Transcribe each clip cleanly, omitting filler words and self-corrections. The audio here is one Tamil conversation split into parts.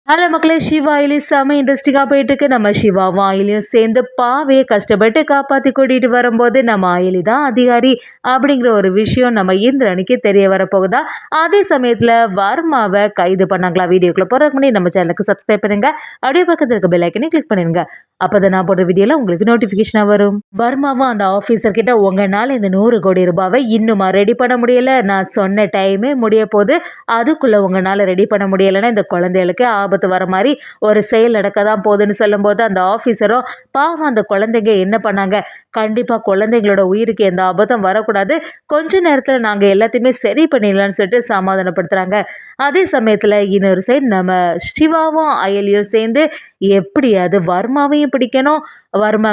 ஹலோ மக்களே! சிவா ஆயிலி செம்ம இன்ட்ரெஸ்டிங்கா போயிட்டுருக்கு. நம்ம சிவாவும் ஆயிலியும் சேர்ந்து பாவைய கஷ்டப்பட்டு காப்பாத்தி கூட்டிட்டு வரும்போது, நம்ம ஆயிலி தான் அதிகாரி அப்படிங்கிற ஒரு விஷயம் நம்ம இந்திரனுக்கே தெரிய வரப்போகுதா? அதே சமயத்துல வர்மாவ கைது பண்ணாங்களா? வீடியோக்குள்ள போறதுக்கு முன்னாடி நம்ம சேனலுக்கு சப்ஸ்கிரைப் பண்ணுங்க. அப்படியே பக்கத்துல இருக்க பெல் ஐக்கனையும் கிளிக் பண்ணிருங்க. அப்பதான் நான் போடுற வீடியோலாம் உங்களுக்கு நோட்டிஃபிகேஷனா வரும். வர்மாவும் அந்த ஆபீசர் கிட்ட உங்கனால இந்த 100 கோடி ரூபாவை இன்னுமா ரெடி பண்ண முடியல? நான் சொன்ன டைமே முடிய போது. அதுக்குள்ள உங்கனால ரெடி பண்ண முடியலன்னா இந்த குழந்தைகளுக்கு ஆபத்து வர மாதிரி ஒரு செயல் நடக்க தான் போகுதுன்னு சொல்லும்போது அந்த ஆஃபீஸரும் பாவம் அந்த குழந்தைங்க என்ன பண்ணாங்க, கண்டிப்பாக குழந்தைங்களோட உயிருக்கு எந்த ஆபத்தும் வரக்கூடாது, கொஞ்ச நேரத்தில் நாங்கள் எல்லாத்தையுமே சரி பண்ணிடலாம்னு சொல்லிட்டு சமாதானப்படுத்துகிறாங்க. அதே சமயத்தில் இன்னொரு சைடு நம்ம சிவாவும் அயலியும் சேர்ந்து எப்படியாவது வர்மாவையும் பிடிக்கணும், வர்மா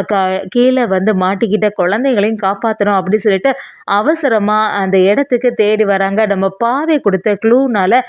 கீழே வந்து மாட்டிக்கிட்ட குழந்தைகளையும் காப்பாற்றணும் அப்படின்னு சொல்லிட்டு அவசரமாக அந்த இடத்துக்கு தேடி வராங்க. நம்ம பாவை கொடுத்த க்ளூனால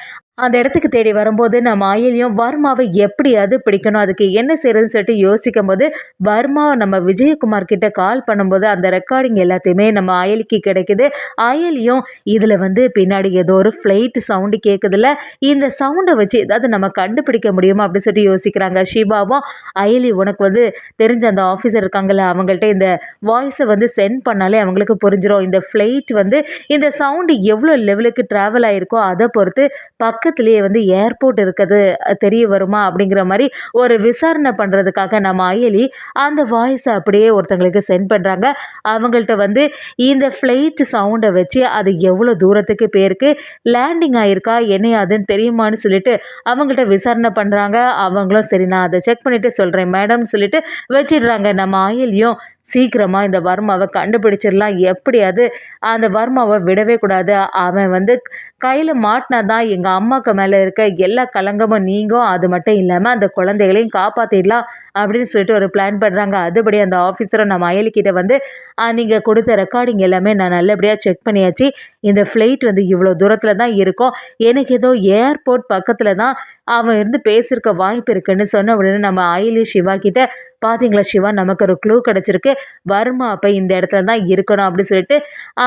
அந்த இடத்துக்கு தேடி வரும்போது நம்ம அயலியும் வர்மாவை எப்படியாவது பிடிக்கணும், அதுக்கு என்ன செய்யறதுன்னு சொல்லிட்டு யோசிக்கும் போது வர்மா நம்ம விஜயகுமார் கிட்ட கால் பண்ணும்போது அந்த ரெக்கார்டிங் எல்லாத்தையுமே நம்ம அயலிக்கு கிடைக்குது. அயலியும் இதில் வந்து பின்னாடி ஏதோ ஒரு ஃப்ளைட் சவுண்டு கேட்குதுல்ல, இந்த சவுண்டை வச்சு ஏதாவது நம்ம கண்டுபிடிக்க முடியுமா அப்படின்னு சொல்லிட்டு யோசிக்கிறாங்க. ஷிபாவும் அயலி உனக்கு வந்து தெரிஞ்ச அந்த ஆஃபீஸர் இருக்காங்கல்ல, அவங்கள்ட்ட இந்த வாய்ஸை வந்து சென்ட் பண்ணாலே அவங்களுக்கு புரிஞ்சிடும். இந்த ஃப்ளைட் வந்து இந்த சவுண்டு எவ்வளோ லெவலுக்கு ட்ராவல் ஆகிருக்கோ அதை பொறுத்து பக்கத்திலேயே வந்து ஏர்போர்ட் இருக்குது தெரிய வருமா அப்படிங்கிற மாதிரி ஒரு விசாரணை பண்ணுறதுக்காக நம்ம அயலி அந்த வாய்ஸை அப்படியே ஒருத்தங்களுக்கு சென்ட் பண்ணுறாங்க. அவங்கள்ட்ட வந்து இந்த ஃப்ளைட் சவுண்டை வச்சு அது எவ்வளோ தூரத்துக்கு பேருக்கு லேண்டிங் ஆயிருக்கா என்னையாதுன்னு தெரியுமான்னு சொல்லிட்டு அவங்கள்ட்ட விசாரணை பண்ணுறாங்க. அவங்களும் சரி நான் அதை செக் பண்ணிவிட்டு சொல்கிறேன் மேடம்னு சொல்லிட்டு வச்சிடுறாங்க. நம்ம அயலியும் சீக்கிரமாக இந்த வர்மாவை கண்டுபிடிச்சிடலாம், எப்படியாவது அந்த வர்மாவை விடவே கூடாது, அவன் வந்து கையில் மாட்டினா தான் எங்கள் அம்மாவுக்கு மேலே இருக்க எல்லா களங்கமும் நீங்கும், அது மட்டும் இல்லாமல் அந்த குழந்தைகளையும் காப்பாற்றிடலாம் அப்படின்னு சொல்லிட்டு ஒரு பிளான் பண்ணுறாங்க. அதுபடி அந்த ஆஃபீஸரும் நம்ம அயலிக்கிட்ட வந்து நீங்கள் கொடுத்த ரெக்கார்டிங் எல்லாமே நான் நல்லபடியாக செக் பண்ணியாச்சு, இந்த ஃப்ளைட் வந்து இவ்வளோ தூரத்தில் தான் இருக்கும், எனக்கு ஏதோ ஏர்போர்ட் பக்கத்தில் தான் அவன் இருந்து பேசியிருக்க வாய்ப்பு இருக்குன்னு சொன்ன உடனே நம்ம அயலி சிவா கிட்ட பார்த்தீங்களா சிவா, நமக்கு ஒரு க்ளூ கிடச்சிருக்கு, வர்மா அப்போ இந்த இடத்துல தான் இருக்கணும் அப்படின்னு சொல்லிட்டு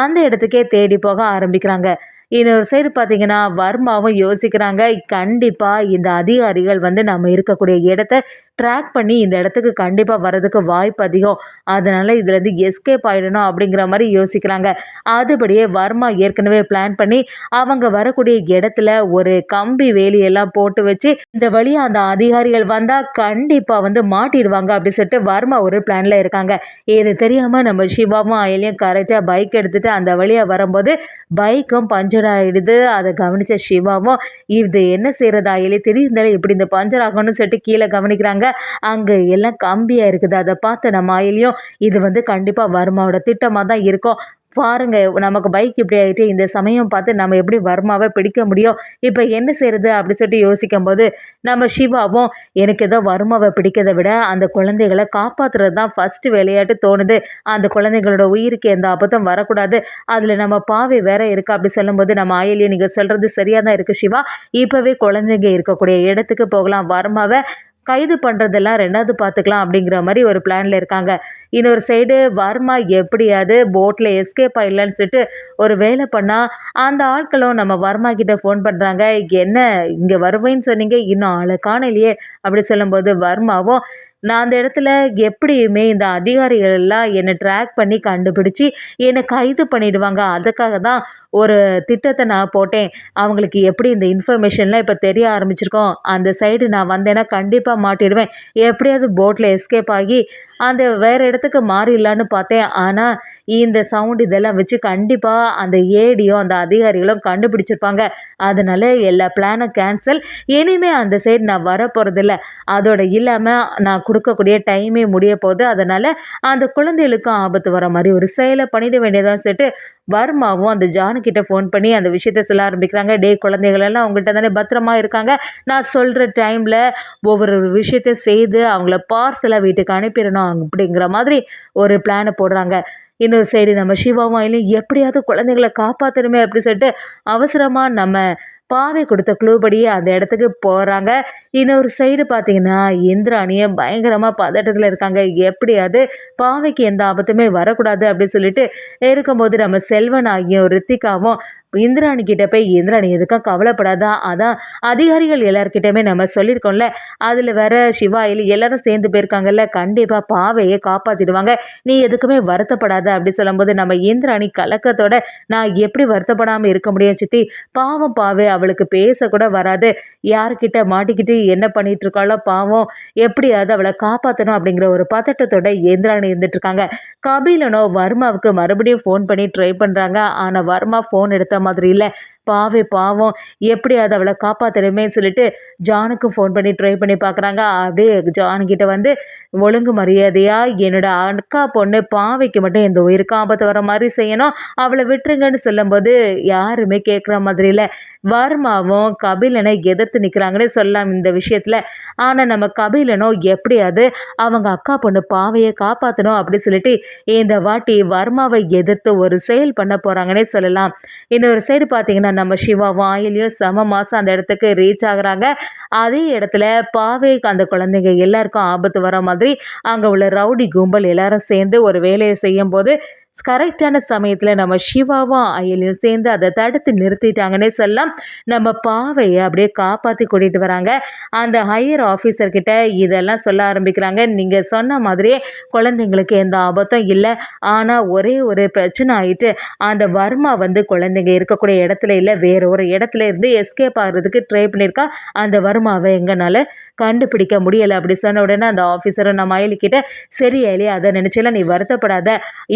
அந்த இடத்துக்கே தேடி போக ஆரம்பிக்கிறாங்க. இன்னொரு சைடு பார்த்தீங்கன்னா வர்மாவும் யோசிக்கிறாங்க, கண்டிப்பாக இந்த அதிகாரிகள் வந்து நம்ம இருக்கக்கூடிய இடத்த ட்ராக் பண்ணி இந்த இடத்துக்கு கண்டிப்பாக வர்றதுக்கு வாய்ப்பு அதிகம், அதனால் இதுலேருந்து எஸ்கேப் ஆகிடணும் அப்படிங்கிற மாதிரி யோசிக்கிறாங்க. அதுபடியே வர்மா ஏற்கனவே பிளான் பண்ணி அவங்க வரக்கூடிய இடத்துல ஒரு கம்பி வேலியெல்லாம் போட்டு வச்சு இந்த வழியாக அந்த அதிகாரிகள் வந்தால் கண்டிப்பாக வந்து மாட்டிடுவாங்க அப்படின்னு சொல்லிட்டு வர்மா ஒரு பிளானில் இருக்காங்க. இது தெரியாமல் நம்ம சிவாவும் அயலியும் கரெக்டாக பைக் எடுத்துகிட்டு அந்த வழியாக வரும்போது பைக்கும் பஞ்சர் ஆகிடுது. அதை கவனித்த சிவாவும் இது என்ன செய்கிறது அயலி, திடீர்னு இப்படி இந்த பஞ்சர் ஆகணும்னு சொல்லிட்டு கீழே கவனிக்கிறாங்க. அங்கே எல்லாம் கம்பியாக இருக்குது. அதை பார்த்து நம்ம அயலியும் இது வந்து கண்டிப்பாக வர்மாவோட திட்டமாக தான் இருக்கும், பாருங்க நமக்கு பைக் இப்படி ஆகிட்டு இந்த சமயம் பார்த்து நம்ம எப்படி வர்மாவை பிடிக்க முடியும், இப்போ என்ன செய்யறது அப்படி சொல்லிட்டு யோசிக்கும் போது நம்ம சிவாவும் எனக்கு ஏதோ வர்மாவை பிடிக்கிறத விட அந்த குழந்தைகளை காப்பாற்றுறது தான் ஃபஸ்ட்டு விளையாட்டு தோணுது, அந்த குழந்தைங்களோட உயிருக்கு எந்த ஆபத்தும் வரக்கூடாது, அதில் நம்ம பாவை வேற இருக்கா அப்படி சொல்லும்போது நம்ம அயலியை நீங்கள் சொல்கிறது சரியாக தான் இருக்குது சிவா, இப்போவே குழந்தைங்க இருக்கக்கூடிய இடத்துக்கு போகலாம், வர்மாவை கைது பண்ணுறதெல்லாம் ரெண்டாவது பார்த்துக்கலாம் அப்படிங்கிற மாதிரி ஒரு பிளானில் இருக்காங்க. இன்னொரு சைடு வர்மா எப்படியாவது போட்டில் எஸ்கேப் ஆகிடலான்னு சொல்லிட்டு ஒரு வேலை பண்ணால் அந்த ஆட்களும் நம்ம வர்மா கிட்ட ஃபோன் பண்ணுறாங்க, என்ன இங்கே வருவேன்னு சொன்னீங்க இன்னும் ஆளை காணலையே அப்படி சொல்லும்போது வர்மாவும் நான் அந்த இடத்துல எப்படியுமே இந்த அதிகாரிகள் எல்லாம் என்னை ட்ராக் பண்ணி கண்டுபிடிச்சி என்னை கைது பண்ணிடுவாங்க, அதுக்காக தான் ஒரு திட்டத்தை நான் போட்டேன், அவங்களுக்கு எப்படி இந்த இன்ஃபர்மேஷன்லாம் இப்போ தெரிய ஆரம்பிச்சிருக்கோம், அந்த சைடு நான் வந்தேன்னா கண்டிப்பாக மாட்டிடுவேன், எப்படியாவது போட்டில் எஸ்கேப் ஆகி அந்த வேறு இடத்துக்கு மாறிடலான்னு பார்த்தேன், ஆனால் இந்த சவுண்ட் இதெல்லாம் வச்சு கண்டிப்பாக அந்த ஏடியும் அந்த அதிகாரிகளும் கண்டுபிடிச்சிருப்பாங்க, அதனால எல்லா பிளானும் கேன்சல், இனிமேல் அந்த சைடு நான் வர போகிறதில்ல, அதோடு இல்லாமல் நான் கொடுக்கக்கூடிய டைமே முடிய போகுது, அதனால் அந்த குழந்தைகளுக்கும் ஆபத்து வர மாதிரி ஒரு செயலை பண்ணிட வேண்டியதான் சொல்லிட்டு வர்மாவும் அந்த ஜானுக்கிட்ட ஃபோன் பண்ணி அந்த விஷயத்த சொல்ல ஆரம்பிக்கிறாங்க. டே குழந்தைகளெல்லாம் அவங்கள்ட்ட தானே பத்திரமா இருக்காங்க, நான் சொல்கிற டைமில் ஒவ்வொரு விஷயத்தையும் செய்து அவங்கள பார்சலாக வீட்டுக்கு அனுப்பிடணும் அப்படிங்கிற மாதிரி ஒரு பிளானை போடுறாங்க. இன்னொரு சைடு நம்ம சிவாவும் அயலியும் எப்படியாவது குழந்தைகளை காப்பாற்றணுமே அப்படி சொல்லிட்டு அவசரமாக நம்ம பாவை கொடுத்த க்ளூ படியே அந்த இடத்துக்கு போகிறாங்க. இன்னொரு சைடு பார்த்தீங்கன்னா இந்திராணியை பயங்கரமாக பதட்டத்தில் இருக்காங்க. எப்படியாவது பாவைக்கு எந்த ஆபத்துமே வரக்கூடாது அப்படின்னு சொல்லிட்டு இருக்கும்போது நம்ம செல்வன் ஆகியும் ரித்திகாவும் இந்திராணி கிட்ட போய் இந்திராணி எதுக்காக கவலைப்படாதா, அதான் அதிகாரிகள் எல்லார்கிட்டயுமே நம்ம சொல்லியிருக்கோம்ல, அதில் வேற சிவா எல்லாரும் சேர்ந்து போயிருக்காங்கல்ல, கண்டிப்பாக பாவையை காப்பாற்றிடுவாங்க, நீ எதுக்குமே வருத்தப்படாத அப்படி சொல்லும்போது நம்ம இந்திராணி கலக்கத்தோட நான் எப்படி வருத்தப்படாமல் இருக்க முடியும் சித்தி, பாவம் பாவை அவளுக்கு பேசக்கூட வராது, யார்கிட்ட மாட்டிக்கிட்டு என்ன பண்ணிட்டு இருக்காளோ பாவம், எப்படியாவது அவளை காப்பாற்றணும் அப்படிங்கிற ஒரு பதட்டத்தோட இந்திராணி இருந்துட்டு இருக்காங்க. கபிலனோ வர்மாவுக்கு மறுபடியும் ஃபோன் பண்ணி ட்ரை பண்ணுறாங்க. ஆனால் வர்மா ஃபோன் எடுத்த மாதிரி இல்லை. பாவே பாவம், எப்படியாவது அவளை காப்பாற்றணுமே சொல்லிட்டு ஜானுக்கு ஃபோன் பண்ணி ட்ரை பண்ணி பார்க்குறாங்க. அப்படியே ஜான்கிட்ட வந்து ஒழுங்கு மரியாதையாக என்னோட அக்கா பொண்ணு பாவைக்கு மட்டும் எந்த உயிருக்கு ஆபத்து வர மாதிரி செய்யணும், அவளை விட்டுருங்கன்னு சொல்லும்போது யாருமே கேட்குற மாதிரி இல்லை. வர்மாவும் கபிலனை எதிர்த்து நிற்கிறாங்கன்னு சொல்லலாம் இந்த விஷயத்தில். ஆனால் நம்ம கபிலனோ எப்படியாவது அவங்க அக்கா பொண்ணு பாவையை காப்பாற்றணும் அப்படி சொல்லிட்டு இந்த வாட்டி வர்மாவை எதிர்த்து ஒரு செயல் பண்ண போகிறாங்கன்னே சொல்லலாம். இன்னொரு சைடு பார்த்தீங்கன்னா நம்ம சிவாவும் ஆயிலையும் செம மாதம் அந்த இடத்துக்கு ரீச் ஆகுறாங்க. அதே இடத்துல பாவைக்கு அந்த குழந்தைங்க எல்லாருக்கும் ஆபத்து வர மாதிரி அங்கே உள்ள ரவுடி கும்பல் எல்லாரும் சேர்ந்து ஒரு வேலையை செய்யும் போது கரெக்டான சமயத்தில் நம்ம சிவாவும் அயலியும் சேர்ந்து அதை தடுத்து நிறுத்திட்டாங்கன்னே சொல்லலாம். நம்ம பாவையை அப்படியே காப்பாற்றி கூட்டிகிட்டு வராங்க. அந்த ஹையர் ஆஃபீஸர்கிட்ட இதெல்லாம் சொல்ல ஆரம்பிக்கிறாங்க. நீங்கள் சொன்ன மாதிரியே குழந்தைங்களுக்கு எந்த ஆபத்தும் இல்லை, ஆனால் ஒரே ஒரு பிரச்சனை ஆகிட்டு அந்த வர்மா வந்து குழந்தைங்க இருக்கக்கூடிய இடத்துல இல்லை, வேற ஒரு இடத்துல இருந்து எஸ்கேப் ஆகிறதுக்கு ட்ரை பண்ணியிருக்கா. அந்த வர்மாவை எங்கனால கண்டுபிடிக்க முடியலை அப்படி சொன்ன உடனே அந்த ஆஃபீஸரும் நம்ம அயலிக்கிட்ட சரி அயலி அதை நினச்சலாம் நீ வருத்தப்படாத,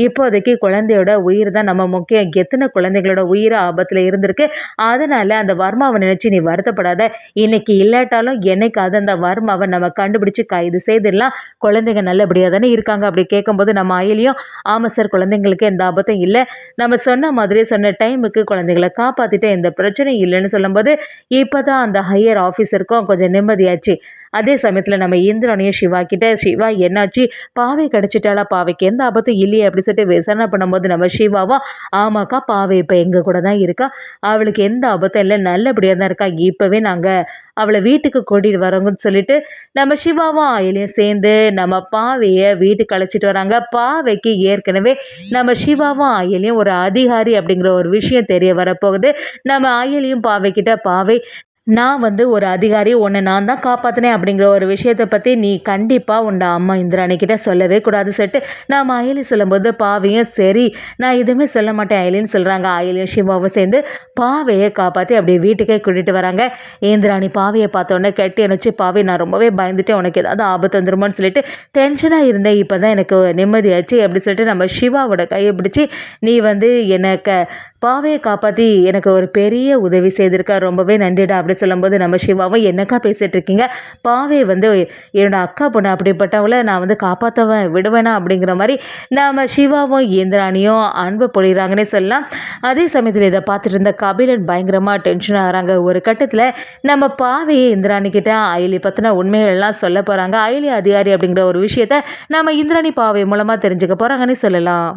இப்போதைக்கு குழந்தையோட உயிர் தான் நம்ம முக்கியம், எத்தனை குழந்தைங்களோட உயிர் ஆபத்தில் இருந்திருக்கு, அதனால அந்த வர்மாவை நினச்சி நீ வருத்தப்படாத, இன்னைக்கு இல்லாட்டாலும் என்னைக்காவது அந்த வர்மாவை நம்ம கண்டுபிடிச்சு கைது செய்திடலாம், குழந்தைங்க நல்லபடியாக தானே இருக்காங்க அப்படி கேட்கும்போது நம்ம அயலியும் ஆமாம் சார் குழந்தைங்களுக்கு எந்த ஆபத்தும் இல்லை, நம்ம சொன்ன மாதிரி சொன்ன டைமுக்கு குழந்தைங்களை காப்பாற்றிட்டு எந்த பிரச்சனையும் இல்லைன்னு சொல்லும்போது இப்போ தான் அந்த ஹையர் ஆஃபீஸருக்கும் கொஞ்சம் நிம்மதியாச்சு. அதே சமயத்தில் நம்ம இந்திராணியும் சிவா கிட்ட சிவா என்னாச்சு, பாவை கிடச்சிட்டாலா, பாவைக்கு எந்த ஆபத்தும் இல்லையே அப்படி சொல்லிட்டு விசாரணை பண்ணும்போது நம்ம சிவாவும் ஆமாக்கா பாவை இப்போ எங்கள் கூட தான் இருக்கா, அவளுக்கு எந்த ஆபத்தும் இல்லை, நல்லபடியாக தான் இருக்கா, இப்போவே நாங்கள் அவளை வீட்டுக்கு கூட்டிகிட்டு வரோங்கன்னு சொல்லிட்டு நம்ம சிவாவும் அயலியும் சேர்ந்து நம்ம பாவையை வீட்டுக்கு அழைச்சிட்டு வராங்க. பாவைக்கு ஏற்கனவே நம்ம சிவாவும் அயலியும் ஒரு அதிகாரி அப்படிங்கிற ஒரு விஷயம் தெரிய வரப்போகுது. நம்ம அயலியும் பாவைக்கிட்ட பாவை நான் வந்து ஒரு அதிகாரி, உன்னை நான் தான் காப்பாற்றினேன் அப்படிங்கிற ஒரு விஷயத்தை பற்றி நீ கண்டிப்பாக உண்ட அம்மா இந்திராணிக்கிட்ட சொல்லவே கூடாது சொல்லிட்டு நான் அயலி சொல்லும்போது பாவையும் சரி நான் எதுவுமே சொல்ல மாட்டேன் அயலின்னு சொல்கிறாங்க. அயலியும் சிவாவும் சேர்ந்து பாவையை காப்பாற்றி அப்படியே வீட்டுக்கே கூட்டிகிட்டு வராங்க. இந்திராணி பாவையை பார்த்தோன்னே கட்டி அணைச்சி பாவை நான் ரொம்பவே பயந்துட்டேன், உனக்கு ஏதாவது ஆபத்து வந்துருமோன்னு சொல்லிட்டு டென்ஷனாக இருந்தேன், இப்போ தான் எனக்கு நிம்மதியாச்சு அப்படி சொல்லிட்டு நம்ம சிவாவோட கையை பிடிச்சி நீ வந்து எனக்கு பாவையை காப்பாற்றி எனக்கு ஒரு பெரிய உதவி செய்திருக்கா, ரொம்பவே நன்றிடா அப்படி சொல்லும்போது நம்ம சிவாவும் என்னக்கா பேசிகிட்டு இருக்கீங்க, பாவையை வந்து என்னோட அக்கா பொண்ணு அப்படிப்பட்டவளை நான் வந்து காப்பாற்றவன் விடுவேனா அப்படிங்கிற மாதிரி நம்ம சிவாவும் இந்திராணியும் அன்பு பொழிகிறாங்கன்னே சொல்லலாம். அதே சமயத்தில் இதை பார்த்துட்டு இருந்த கபிலன் பயங்கரமாக டென்ஷன் ஆகிறாங்க. ஒரு கட்டத்தில் நம்ம பாவையை இந்திராணிக்கிட்ட அயலி பற்றின உண்மைகள்லாம் சொல்ல போகிறாங்க. அயலி அதிகாரி அப்படிங்கிற ஒரு விஷயத்த நம்ம இந்திராணி பாவை மூலமாக தெரிஞ்சுக்க போகிறாங்கன்னு சொல்லலாம்.